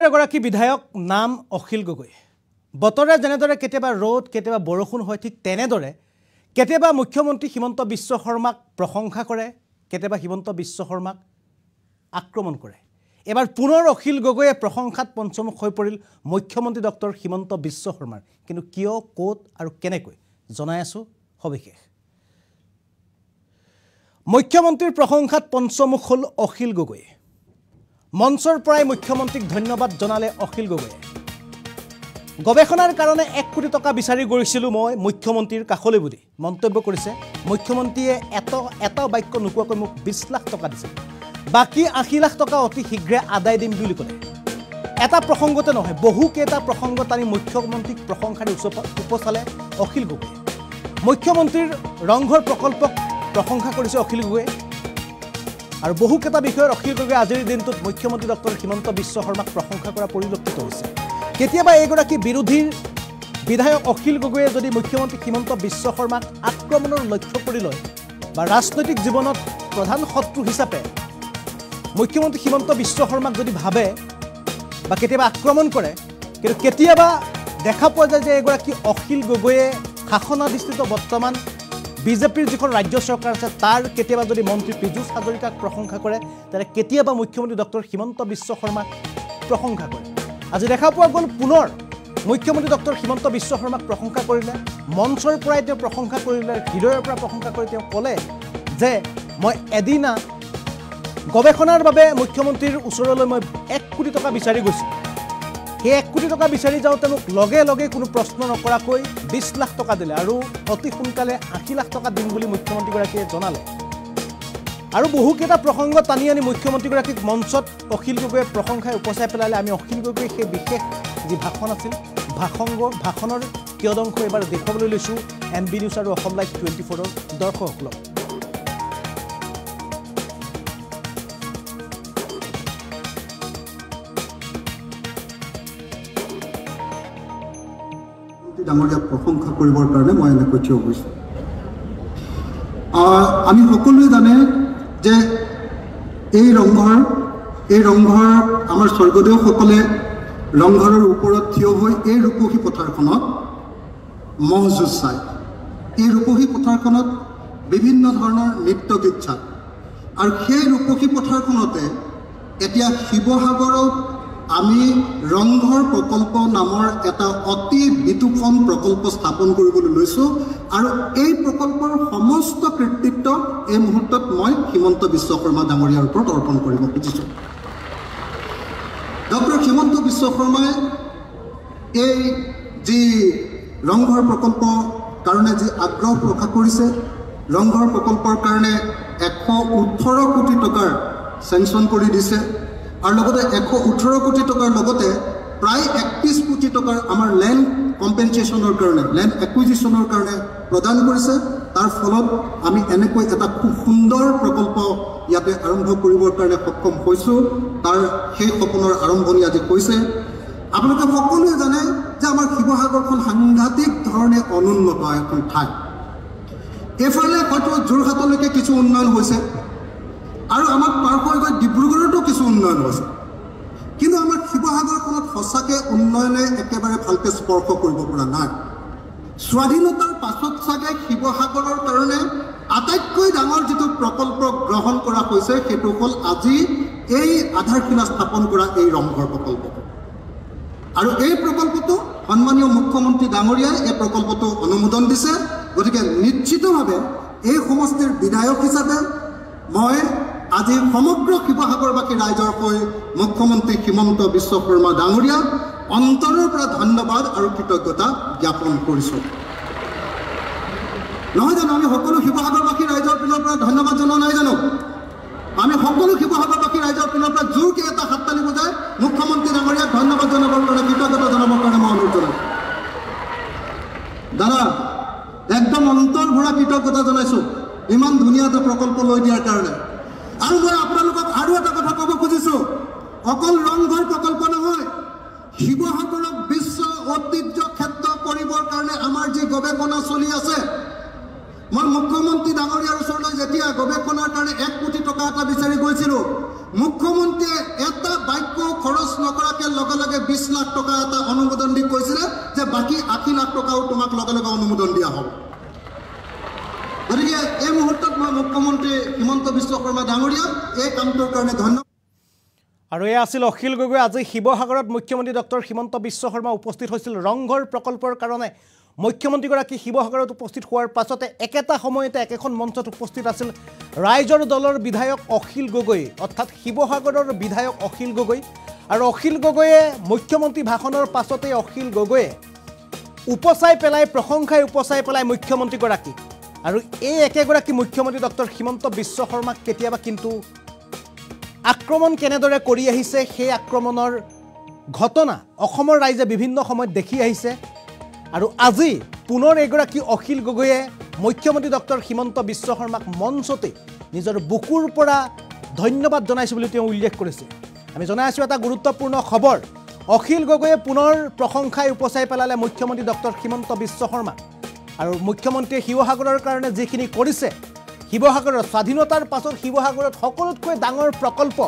এগৰাকী বিধায়ক নাম অখিল গগৈ বতৰে যেনেদৰে কেতিয়াবা ৰ'দ কেতিয়াবা বৰষুণ হয় ঠিক তেনেদৰে কেতিয়াবা মুখ্যমন্ত্ৰী হিমন্ত বিশ্ব শৰ্মাক প্ৰশংসা কৰে কেতিয়াবা হিমন্ত বিশ্ব শৰ্মাক আক্ৰমণ কৰে এবাৰ পুনৰ অখিল গগৈয়ে প্ৰশংসাত পঞ্চমুখ হৈ পৰিল মুখ্যমন্ত্ৰী ডক্টৰ হিমন্ত বিশ্ব শৰ্মাৰ কিন্তু কিয় কোট আৰু কেনেকৈ জনাই আছো সবিশেষ মুখ্যমন্ত্ৰীৰ প্ৰশংসাত পঞ্চমুখ হ'ল অখিল গগৈ মঞ্চৰ পৰাই মুখ্যমন্ত্ৰীক ধন্যবাদ জনালে অখিল গগৈয়ে গৱেষণাৰ কাৰণে 1 কোটি টকা বিচাৰি গৈছিলো মই মুখ্যমন্ত্ৰীৰ কাখলৈ বুলি মন্তব্য কৰিছে মুখ্যমন্ত্ৰীয়ে এটা বাক্য নোকোৱাকৈ মোক 20 লাখ টকা দিছিল বাকি 80 লাখ টকা অতি শীঘ্ৰে আদায় দিম বুলি ক'লে এটা প্ৰসংগতে নহয় বহু কেইটা প্ৰসংগত আনি মুখ্যমন্ত্ৰীক প্ৰশংসাৰে উপচালে অখিল গগৈয়ে মুখ্যমন্ত্ৰীৰ ৰংঘৰ প্ৰকল্পক প্ৰশংসা কৰিছে অখিল গগৈয়ে আৰু বহু কেইটা বিষয়ৰ অখিল গগৈ আজিৰ দিনটোত মুখ্যমন্ত্ৰী ডক্টৰ হিমন্ত বিশ্ব শৰ্মাক প্ৰশংসা কৰা পৰিলক্ষিত হৈছে কেতিয়াবা এগৰাকী বিৰোধীৰ বিধায়ক অখিল গগৈয়ে যদি মুখ্যমন্ত্ৰী হিমন্ত বিশ্ব শৰ্মাক আক্ৰমণৰ লক্ষ্য কৰি লয় বা ৰাজনৈতিক জীৱনত প্ৰধান শত্ৰু হিচাপে মুখ্যমন্ত্ৰী হিমন্ত বিশ্ব শৰ্মাক যদি ভাবে বা কেতিয়াবা আক্ৰমণ কৰে কিন্তু কেতিয়াবা দেখা পোৱা যায় যে এগৰাকী অখিল গগৈয়ে শাসনাধিষ্ঠিত বৰ্তমান বিজেপিৰ যিখন ৰাজ্য চৰকাৰ আছে তাৰ কেতিয়াবা যদি মন্ত্ৰী পীযুষ হাজৰিকাক প্ৰশংসা কৰে তাৰে কেতিয়াবা মুখ্যমন্ত্ৰী ডক্টৰ হিমন্ত বিশ্ব শৰ্মাক প্ৰশংসা কৰে আজি দেখা পোৱা গ'ল পুনৰ মুখ্যমন্ত্ৰী ডক্টৰ হিমন্ত বিশ্ব শৰ্মাক প্ৰশংসা কৰিলে মঞ্চৰ পৰাই তেওঁ প্ৰশংসা কৰিলে হৃদয়ৰ পৰা প্ৰশংসা কৰি তেওঁ ক'লে যে মই এদিনা গৱেষণাৰ বাবে মুখ্যমন্ত্ৰীৰ ওচৰলৈ মই 1 কোটি টকা বিচাৰি গৈছোঁ সেই 1 কোটি টকা বিচাৰি যাওঁতে মোক লগে লগে কোনো প্ৰশ্ন নকৰাকৈ 20 লাখ টকা দিলে আৰু অতি সোনকালে 80 লাখ টকা দিম বুলি মুখ্যমন্ত্ৰীগৰাকীয়ে জনালে আৰু বহুকেইটা প্ৰসংগ টানি আনি মুখ্যমন্ত্ৰীগৰাকীক মঞ্চত অখিল গগৈয়ে প্ৰশংসাই উপচাই পেলালে আমি অখিল গগৈৰ সেই বিশেষ যি ভাষণ আছিল ভাষণৰ কিয়দংশ এবাৰ দেখুৱাবলৈ লৈছোঁ NB নিউজ আৰু অসম লাইভ 24ৰ দৰ্শকসকলক ডাঙৰীয়াক প্ৰশংসা কৰিবৰ কাৰণে মই এনেকৈ থিয় হৈছোঁ আমি সকলোৱে জানে যে এই ৰংঘৰ আমাৰ স্বৰ্গদেউসকলে ৰংঘৰৰ ওপৰত থিয় হৈ এই ৰূপহী পথাৰখনত মহ যুঁজ চায় এই ৰূপহী পথাৰখনত বিভিন্ন ধৰণৰ নৃত্য গীত চায় আৰু সেই ৰূপহী পথাৰখনতে এতিয়া শিৱসাগৰত আমি ৰংঘৰ প্ৰকল্প নামৰ এটা অতি বিতোপন প্ৰকল্প স্থাপন কৰিবলৈ লৈছোঁ আৰু এই প্ৰকল্পৰ সমস্ত কৃতিত্ব এই মুহূৰ্তত মই হিমন্ত বিশ্ব শৰ্মা ডাঙৰীয়াৰ ওপৰত অৰ্পণ কৰিব খুজিছোঁ ডক্টৰ হিমন্ত বিশ্ব শৰ্মাই এই যি ৰংঘৰ প্ৰকল্পৰ কাৰণে যি আগ্ৰহ প্ৰকাশ কৰিছে ৰংঘৰ প্ৰকল্পৰ কাৰণে 118 কোটি টকাৰ চেংচন কৰি দিছে আৰু লগতে 118 কোটি টকাৰ লগতে প্ৰায় 31 কোটি টকাৰ আমাৰ লেণ্ড কম্পেনচেশ্যনৰ কাৰণে লেণ্ড একুইজিশ্যনৰ কাৰণে প্ৰদান কৰিছে তাৰ ফলত আমি এনেকৈ এটা খুব সুন্দৰ প্ৰকল্প ইয়াতে আৰম্ভ কৰিবৰ কাৰণে সক্ষম হৈছোঁ তাৰ সেই সপোনৰ আৰম্ভণি আজি হৈছে আপোনালোকে সকলোৱে জানে যে আমাৰ শিৱসাগৰখন সাংঘাতিক ধৰণে অনুন্নত এখন ঠাই এইফালে হয়তো যোৰহাটলৈকে কিছু উন্নয়ন হৈছে আৰু আমাক পাৰ হৈ গৈ ডিব্ৰুগড়তো কিছু উন্নয়ন হৈছে কিন্তু আমাৰ শিৱসাগৰখনত সঁচাকৈ উন্নয়নে একেবাৰে ভালকৈ স্পৰ্শ কৰিব পৰা নাই স্বাধীনতাৰ পাছত চাগে শিৱসাগৰৰ কাৰণে আটাইতকৈ ডাঙৰ যিটো প্ৰকল্প গ্ৰহণ কৰা হৈছে সেইটো হ'ল আজি এই আধাৰশিলা স্থাপন কৰা এই ৰংঘৰ প্ৰকল্প আৰু এই প্ৰকল্পটো সন্মানীয় মুখ্যমন্ত্ৰী ডাঙৰীয়াই এই প্ৰকল্পটো অনুমোদন দিছে গতিকে নিশ্চিতভাৱে এই সমষ্টিৰ বিধায়ক হিচাপে মই আজি সমগ্ৰ শিৱসাগৰবাসী ৰাইজৰ হৈ মুখ্যমন্ত্ৰী হিমন্ত বিশ্ব শৰ্মা ডাঙৰীয়াক অন্তৰৰ পৰা ধন্যবাদ আৰু কৃতজ্ঞতা জ্ঞাপন কৰিছোঁ নহয় জানো আমি সকলো শিৱসাগৰবাসী ৰাইজৰ পিনৰ পৰা ধন্যবাদ জনোৱা নাই জানো আমি সকলো শিৱসাগৰবাসী ৰাইজৰ পিনৰ পৰা জোৰকৈ এটা হাততালি বজাই মুখ্যমন্ত্ৰী ডাঙৰীয়াক ধন্যবাদ জনাবৰ কাৰণে কৃতজ্ঞতা জনাবৰ কাৰণে মই অনুৰোধ জনাইছোঁ দাদা একদম অন্তৰ ভৰা কৃতজ্ঞতা জনাইছোঁ ইমান ধুনীয়া এটা প্ৰকল্প লৈ দিয়াৰ কাৰণে আৰু মই আপোনালোকক আৰু এটা কথা ক'ব খুজিছোঁ অকল ৰংঘৰ প্ৰকল্প নহয় শিৱসাগৰক বিশ্ব ঐতিহ্য ক্ষেত্ৰ কৰিবৰ কাৰণে আমাৰ যি গৱেষণা চলি আছে মই মুখ্যমন্ত্ৰী ডাঙৰীয়াৰ ওচৰলৈ যেতিয়া গৱেষণাৰ কাৰণে 1 কোটি টকা এটা বিচাৰি গৈছিলোঁ মুখ্যমন্ত্ৰীয়ে এটা বাক্য খৰচ নকৰাকৈ লগে লগে 20 লাখ টকা এটা অনুমোদন দি কৈছিলে যে বাকি 80 লাখ টকাও তোমাক লগে লগে অনুমোদন দিয়া হ'ব গতিকে এই মুহূৰ্তত মই মুখ্যমন্ত্ৰী হিমন্ত বিশ্ব শৰ্মা ডাঙৰীয়া এই কামটোৰ কাৰণে ধন্যবাদ আৰু এই আছিল অখিল গগৈ আজি শিৱসাগৰত মুখ্যমন্ত্ৰী ডক্টৰ হিমন্ত বিশ্ব শৰ্মা উপস্থিত হৈছিল ৰংঘৰ প্ৰকল্পৰ কাৰণে মুখ্যমন্ত্ৰীগৰাকী শিৱসাগৰত উপস্থিত হোৱাৰ পাছতে একেটা সময়তে একেখন মঞ্চত উপস্থিত আছিল ৰাইজৰ দলৰ বিধায়ক অখিল গগৈ অৰ্থাৎ শিৱসাগৰৰ বিধায়ক অখিল গগৈ আৰু অখিল গগৈয়ে মুখ্যমন্ত্ৰী ভাষণৰ পাছতে অখিল গগৈয়ে উপচাই পেলাই মুখ্যমন্ত্ৰীগৰাকী আৰু এই একেগৰাকী মুখ্যমন্ত্ৰী ডক্টৰ হিমন্ত বিশ্ব শৰ্মাক কেতিয়াবা কিন্তু আক্ৰমণ কেনেদৰে কৰি আহিছে সেই আক্ৰমণৰ ঘটনা অসমৰ ৰাইজে বিভিন্ন সময়ত দেখি আহিছে আৰু আজি পুনৰ এগৰাকী অখিল গগৈয়ে মুখ্যমন্ত্ৰী ডক্টৰ হিমন্ত বিশ্ব শৰ্মাক মঞ্চতে নিজৰ বুকুৰ পৰা ধন্যবাদ জনাইছে বুলি তেওঁ উল্লেখ কৰিছে আমি জনাই আছোঁ এটা গুৰুত্বপূৰ্ণ খবৰ অখিল গগৈয়ে পুনৰ প্ৰশংসাই উপচাই পেলালে মুখ্যমন্ত্ৰী ডক্টৰ হিমন্ত বিশ্ব শৰ্মা আৰু মুখ্যমন্ত্ৰীয়ে শিৱসাগৰৰ কাৰণে যিখিনি কৰিছে শিৱসাগৰৰ স্বাধীনতাৰ পাছত শিৱসাগৰত সকলোতকৈ ডাঙৰ প্ৰকল্প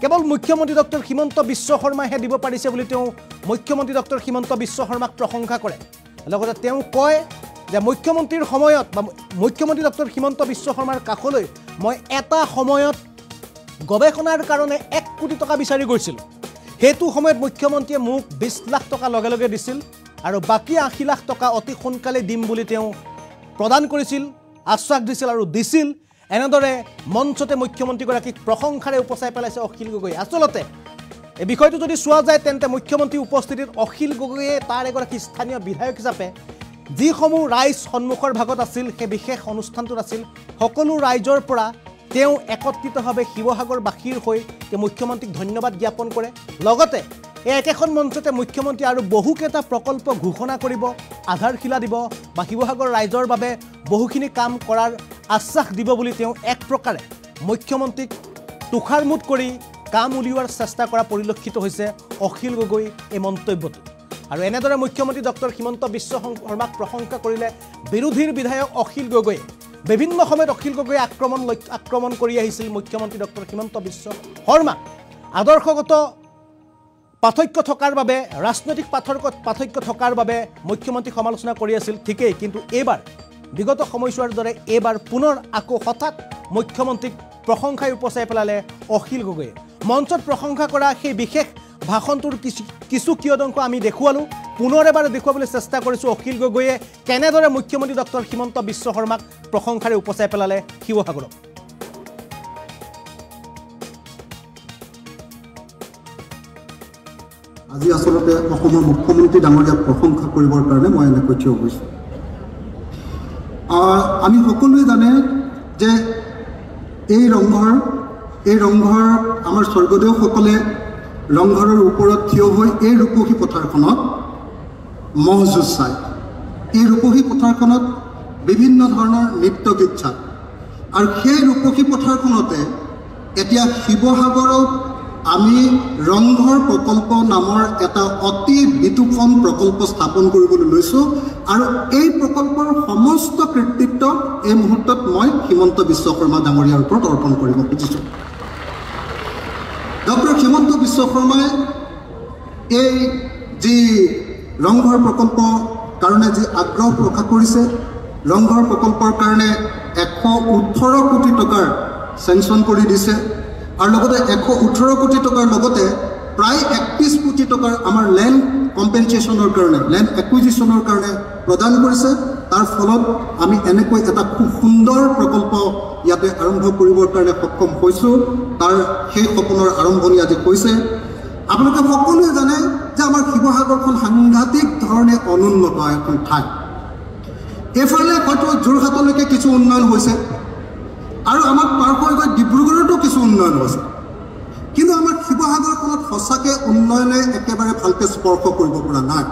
কেৱল মুখ্যমন্ত্ৰী ডক্টৰ হিমন্ত বিশ্ব শৰ্মাইহে দিব পাৰিছে বুলি তেওঁ মুখ্যমন্ত্ৰী ডক্টৰ হিমন্ত বিশ্ব শৰ্মাক প্ৰশংসা কৰে লগতে তেওঁ কয় যে মুখ্যমন্ত্ৰীৰ সময়ত বা মুখ্যমন্ত্ৰী ডক্টৰ হিমন্ত বিশ্ব শৰ্মাৰ কাষলৈ মই এটা সময়ত গৱেষণাৰ কাৰণে 1 কোটি টকা বিচাৰি গৈছিলোঁ সেইটো সময়ত মুখ্যমন্ত্ৰীয়ে মোক 20 লাখ টকা লগে লগে দিছিল আৰু বাকি 80 লাখ টকা অতি সোনকালে দিম বুলি তেওঁ প্ৰদান কৰিছিল আশ্বাস দিছিল আৰু দিছিল এনেদৰে মঞ্চতে মুখ্যমন্ত্ৰীগৰাকীক প্ৰশংসাৰে উপচাই পেলাইছে অখিল গগৈ আচলতে এই বিষয়টো যদি চোৱা যায় তেন্তে মুখ্যমন্ত্ৰী উপস্থিতিত অখিল গগৈয়ে তাৰ এগৰাকী স্থানীয় বিধায়ক হিচাপে যিসমূহ ৰাইজ সন্মুখৰ ভাগত আছিল সেই বিশেষ অনুষ্ঠানটোত আছিল সকলো ৰাইজৰ পৰা তেওঁ একত্ৰিতভাৱে শিৱসাগৰবাসীৰ হৈ তেওঁ মুখ্যমন্ত্ৰীক ধন্যবাদ জ্ঞাপন কৰে লগতে এই একেখন মঞ্চতে মুখ্যমন্ত্ৰী আৰু বহুকেইটা প্ৰকল্প ঘোষণা কৰিব আধাৰশিলা দিব বা শিৱসাগৰ ৰাইজৰ বাবে বহুখিনি কাম কৰাৰ আশ্বাস দিব বুলি তেওঁ এক প্ৰকাৰে মুখ্যমন্ত্ৰীক তুষাৰমুঠ কৰি কাম উলিওৱাৰ চেষ্টা কৰা পৰিলক্ষিত হৈছে অখিল গগৈ এই মন্তব্যটো আৰু এনেদৰে মুখ্যমন্ত্ৰী ডক্টৰ হিমন্ত বিশ্ব শৰ্মাক প্ৰশংসা কৰিলে বিৰোধীৰ বিধায়ক অখিল গগৈয়ে বিভিন্ন সময়ত অখিল গগৈয়ে আক্ৰমণ কৰি আহিছিল মুখ্যমন্ত্ৰী ডক্টৰ হিমন্ত বিশ্ব শৰ্মা আদৰ্শগত পাৰ্থক্য থকাৰ বাবে ৰাজনৈতিক পাৰ্থক্য থকাৰ বাবে মুখ্যমন্ত্ৰীক সমালোচনা কৰি আছিল ঠিকেই কিন্তু এইবাৰ বিগত সময়ছোৱাৰ দৰে এইবাৰ পুনৰ আকৌ হঠাৎ মুখ্যমন্ত্ৰীক প্ৰশংসাই উপচাই পেলালে অখিল গগৈয়ে মঞ্চত প্ৰশংসা কৰা সেই বিশেষ ভাষণটোৰ কিছু কিয়দংশ আমি দেখুৱালোঁ পুনৰ এবাৰ দেখুৱাবলৈ চেষ্টা কৰিছোঁ অখিল গগৈয়ে কেনেদৰে মুখ্যমন্ত্ৰী ডক্টৰ হিমন্ত বিশ্ব শৰ্মাক প্ৰশংসাৰে উপচাই পেলালে শিৱসাগৰক আজি আসলতে অসমৰ মুখ্যমন্ত্ৰী ডাঙৰীয়াক প্ৰশংসা কৰিবৰ কাৰণে মই এনেকৈ থিয় হৈছোঁ আমি সকলোৱে জানে যে এই ৰংঘৰ আমাৰ স্বৰ্গদেউসকলে ৰংঘৰৰ ওপৰত থিয় হৈ এই ৰূপহী পথাৰখনত মহ যুঁজ চায় এই ৰূপহী পথাৰখনত বিভিন্ন ধৰণৰ নৃত্য গীত চায় আৰু সেই ৰূপহী পথাৰখনতে এতিয়া শিৱসাগৰত আমি ৰংঘৰ প্ৰকল্প নামৰ এটা অতি বিতোপন প্ৰকল্প স্থাপন কৰিবলৈ লৈছোঁ আৰু এই প্ৰকল্পৰ সমস্ত কৃতিত্ব এই মুহূৰ্তত মই হিমন্ত বিশ্ব শৰ্মা ডাঙৰীয়াৰ ওপৰত অৰ্পণ কৰিব খুজিছোঁ ডক্টৰ হিমন্ত বিশ্ব শৰ্মাই এই যি ৰংঘৰ প্ৰকল্পৰ কাৰণে যি আগ্ৰহ প্ৰকাশ কৰিছে ৰংঘৰ প্ৰকল্পৰ কাৰণে 118 কোটি টকাৰ চেংচন কৰি দিছে আৰু লগতে 118 কোটি টকাৰ লগতে প্ৰায় 31 কোটি টকাৰ আমাৰ ল্যান্ড কম্পেনসেশনৰ কাৰণে ল্যান্ড একুইজিশনৰ কাৰণে প্ৰদান কৰিছে তাৰ ফলত আমি এনেকৈ এটা খুব সুন্দৰ প্ৰকল্প ইয়াতে আৰম্ভ কৰিবৰ কাৰণে সক্ষম হৈছোঁ তাৰ সেই সপোনৰ আৰম্ভণি আজি হৈছে আপোনালোকে সকলোৱে জানে যে আমাৰ শিৱসাগৰখন সাংঘাতিক ধৰণে অনুন্নত এখন ঠাই এফালে হয়তো যোৰহাটলৈকে কিছু উন্নয়ন হৈছে আৰু আমাৰ পাৰ হৈ গৈ ডিব্ৰুগড়তো কিছু উন্নয়ন হৈছে কিন্তু আমাৰ শিৱসাগৰখনত সঁচাকৈ উন্নয়নে একেবাৰে ভালকৈ স্পৰ্শ কৰিব পৰা নাই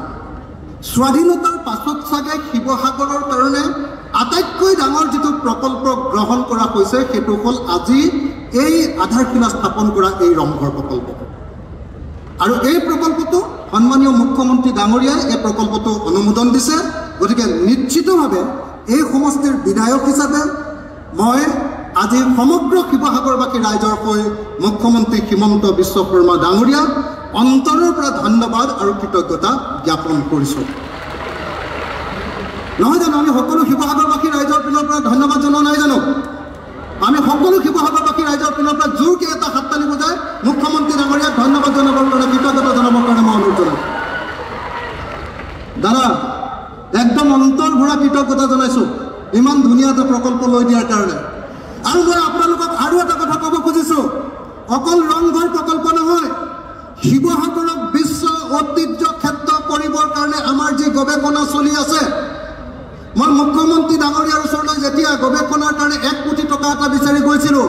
স্বাধীনতাৰ পাছত চাগে শিৱসাগৰৰ কাৰণে আটাইতকৈ ডাঙৰ যিটো প্ৰকল্প গ্ৰহণ কৰা হৈছে সেইটো হ'ল আজি এই আধাৰশিলা স্থাপন কৰা এই ৰংঘৰ প্ৰকল্প আৰু এই প্ৰকল্পটো সন্মানীয় মুখ্যমন্ত্ৰী ডাঙৰীয়াই এই প্ৰকল্পটো অনুমোদন দিছে গতিকে নিশ্চিতভাৱে এই সমষ্টিৰ বিধায়ক হিচাপে মই আজি সমগ্ৰ শিৱসাগৰবাসী ৰাইজৰ হৈ মুখ্যমন্ত্ৰী হিমন্ত বিশ্ব শৰ্মা ডাঙৰীয়া অন্তৰৰ পৰা ধন্যবাদ আৰু কৃতজ্ঞতা জ্ঞাপন কৰিছোঁ। নহয় জানো আমি সকলো শিৱসাগৰবাসী ৰাইজৰ পিনৰ পৰা ধন্যবাদ জনোৱা নাই জানো? আমি সকলো শিৱসাগৰবাসী ৰাইজৰ পিনৰ পৰা জোৰকৈ এটা হাততালি বজাই মুখ্যমন্ত্ৰী ডাঙৰীয়াক ধন্যবাদ জনাবৰ কাৰণে, কৃতজ্ঞতা জনাবৰ কাৰণে মই অনুৰোধ জনাইছোঁ। দাদা একদম অন্তৰ ভৰা কৃতজ্ঞতা জনাইছোঁ ইমান ধুনীয়া এটা প্ৰকল্প লৈ দিয়াৰ কাৰণে। আৰু মই আপোনালোকক আৰু এটা কথা ক'ব খুজিছোঁ, অকল ৰংঘৰ প্ৰকল্প নহয়, শিৱসাগৰক বিশ্ব ঐতিহ্য ক্ষেত্ৰ কৰিবৰ কাৰণে আমাৰ যি গৱেষণা চলি আছে, মই মুখ্যমন্ত্ৰী ডাঙৰীয়াৰ ওচৰলৈ যেতিয়া গৱেষণাৰ কাৰণে 1 কোটি টকা এটা বিচাৰি গৈছিলোঁ,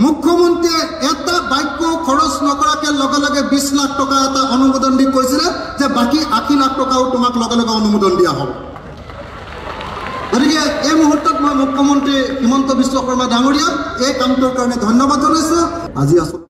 মুখ্যমন্ত্ৰীয়ে এটা বাক্য খৰচ নকৰাকৈ লগে লগে 20 লাখ টকা এটা অনুমোদন দি কৈছিলে যে বাকী 80 লাখ টকাও তোমাক লগে লগে অনুমোদন দিয়া হ'ব। গতিকে এই মুহূৰ্তত মই মুখ্যমন্ত্ৰী হিমন্ত বিশ্ব শৰ্মা ডাঙৰীয়াক এই কামটোৰ কাৰণে ধন্যবাদ জনাইছোঁ। আজি আচলতে